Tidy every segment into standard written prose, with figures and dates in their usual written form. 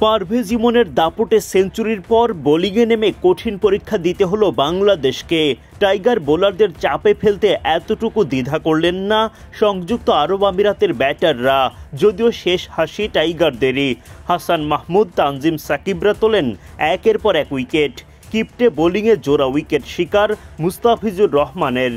পারভেজ ইমনের দাপটে সেঞ্চুরির পর বোলিংয়ে নেমে কঠিন পরীক্ষা দিতে হলো বাংলাদেশকে। টাইগার বোলারদের চাপে ফেলতে এতটুকু দ্বিধা করলেন না সংযুক্ত আরব আমিরাতের ব্যাটাররা, যদিও শেষ হাসি টাইগারদেরই। হাসান মাহমুদ, তানজিম সাকিবরা তোলেন একের পর এক উইকেট। কিপ্টে বোলিংয়ে জোড়া উইকেট শিকার মুস্তাফিজুর রহমানের।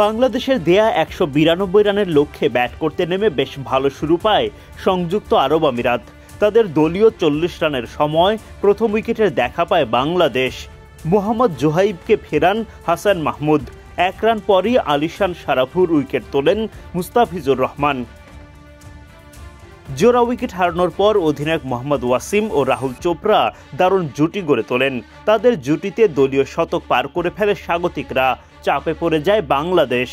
বাংলাদেশের দেয়া ১৯২ রানের লক্ষ্যে ব্যাট করতে নেমে বেশ ভালো শুরু পায় সংযুক্ত আরব আমিরাত। তাদের দলীয় ৪০ রানের সময় প্রথম উইকেটের দেখা পায় বাংলাদেশ। মোহাম্মদ জোহাইবকে ফেরান হাসান মাহমুদ। ১ রান পরই আলিশান সারাফুর উইকেট তোলেন মুস্তাফিজুর রহমান। জোড়া উইকেট হারানোর পর অধিনায়ক মোহাম্মদ ওয়াসিম ও রাহুল চোপড়া দারুণ জুটি গড়ে তোলেন। তাদের জুটিতে দলীয় শতক পার করে ফেলে স্বাগতিকরা। চাপে পড়ে যায় বাংলাদেশ।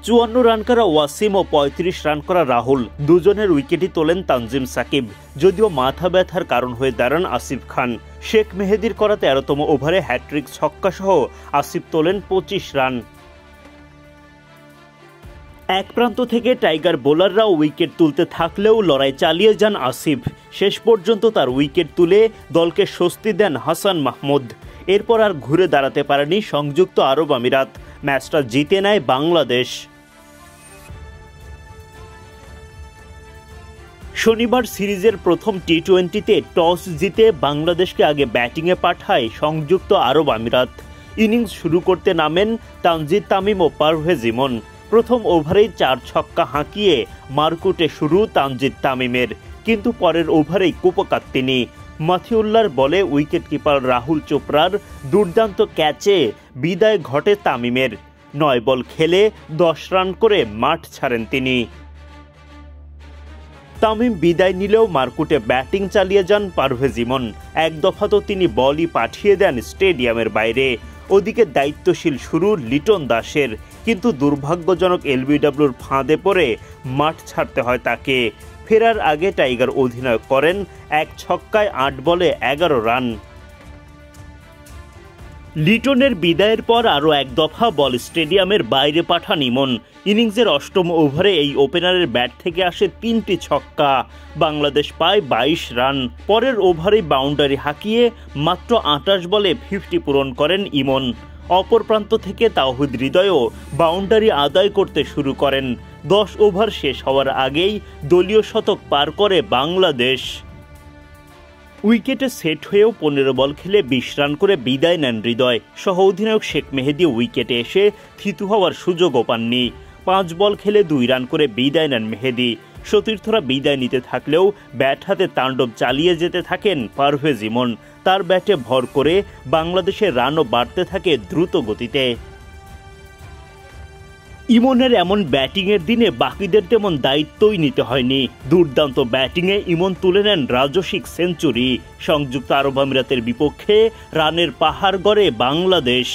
৫৪ রান করা ওয়াসিম ও ৩৫ রান করা রাহুল দুজনের উইকেটই তোলেন তানজিম সাকিব, যদিও মাথা ব্যথার কারণ হয়ে দাঁড়ান আসিফ খান। শেখ মেহেদির করা ১৩তম ওভারে হ্যাট্রিক ছক্কা সহ আসিফ তোলেন ২৫ রান। এক প্রান্ত থেকে টাইগার বোলাররাও উইকেট তুলতে থাকলেও লড়াই চালিয়ে যান আসিফ। শেষ পর্যন্ত তার উইকেট তুলে দলকে স্বস্তি দেন হাসান মাহমুদ। এরপর আর ঘুরে দাঁড়াতে পারেনি সংযুক্ত আরব আমিরাত। ম্যাচটা জিতে নেয় বাংলাদেশ। শনিবার সিরিজের প্রথম টি-২০তে টস জিতে বাংলাদেশকে আগে ব্যাটিংয়ে পাঠায় সংযুক্ত আরব আমিরাত। ইনিংস শুরু করতে নামেন তানজিদ তামিম ও পারভেজ ইমন। প্রথম ওভারেই ৪ ছক্কা হাঁকিয়ে মারকুটে শুরু তানজিদ তামিমের, কিন্তু পরের ওভারেই কুপকাত তিনি। মাথিউল্লাহর বলে উইকেট কিপার রাহুল চোপড়ার দুর্দান্ত ক্যাচে বিদায় ঘটে তামিমের। ৯ বল খেলে ১০ রান করে মাঠ ছাড়েন তিনি। তামিম বিদায় নিলেও মারকুটে ব্যাটিং চালিয়ে যান পারভেজ ইমন। এক দফা তো তিনি বলই পাঠিয়ে দেন স্টেডিয়ামের বাইরে। ওদিকে দায়িত্বশীল শুরু লিটন দাসের, কিন্তু দুর্ভাগ্যজনক এলবিডব্লিউর ফাঁদে পড়ে মাঠ ছাড়তে হয় তাকে। ফেরার আগে টাইগার অধিনায়ক করেন ১ ছক্কায় ৮ বলে ১১ রান। লিটনের বিদায়ের পর আরও এক দফা বল স্টেডিয়ামের বাইরে পাঠান ইমন। ইনিংসের অষ্টম ওভারে এই ওপেনারের ব্যাট থেকে আসে ৩টি ছক্কা। বাংলাদেশ পায় ২২ রান। পরের ওভারেই বাউন্ডারি হাঁকিয়ে মাত্র ২৮ বলে 50 পূরণ করেন ইমন। অপর প্রান্ত থেকে তাওহিদ হৃদয়ও বাউন্ডারি আদায় করতে শুরু করেন। ১০ ওভার শেষ হওয়ার আগেই দলীয় শতক পার করে বাংলাদেশ। উইকেটে সেট হয়েও ১৫ বল খেলে ২০ রান করে বিদায় নেন হৃদয়। সহ অধিনায়ক শেখ মেহেদি উইকেটে এসে থিতু হওয়ার সুযোগও পাননি। ৫ বল খেলে ২ রান করে বিদায় নেন মেহেদি। সতীর্থরা বিদায় নিতে থাকলেও ব্যাট হাতে তাণ্ডব চালিয়ে যেতে থাকেন পারভেজ ইমন। তার ব্যাটে ভর করে বাংলাদেশের রানও বাড়তে থাকে দ্রুত গতিতে। ইমনের এমন ব্যাটিংয়ের দিনে বাকিদের তেমন দায়িত্বই নিতে হয়নি। দুর্দান্ত ব্যাটিংয়ে ইমন তুলে নেন রাজস্বিক সেঞ্চুরি। সংযুক্ত আরব আমিরাতের বিপক্ষে রানের পাহাড় গড়ে বাংলাদেশ।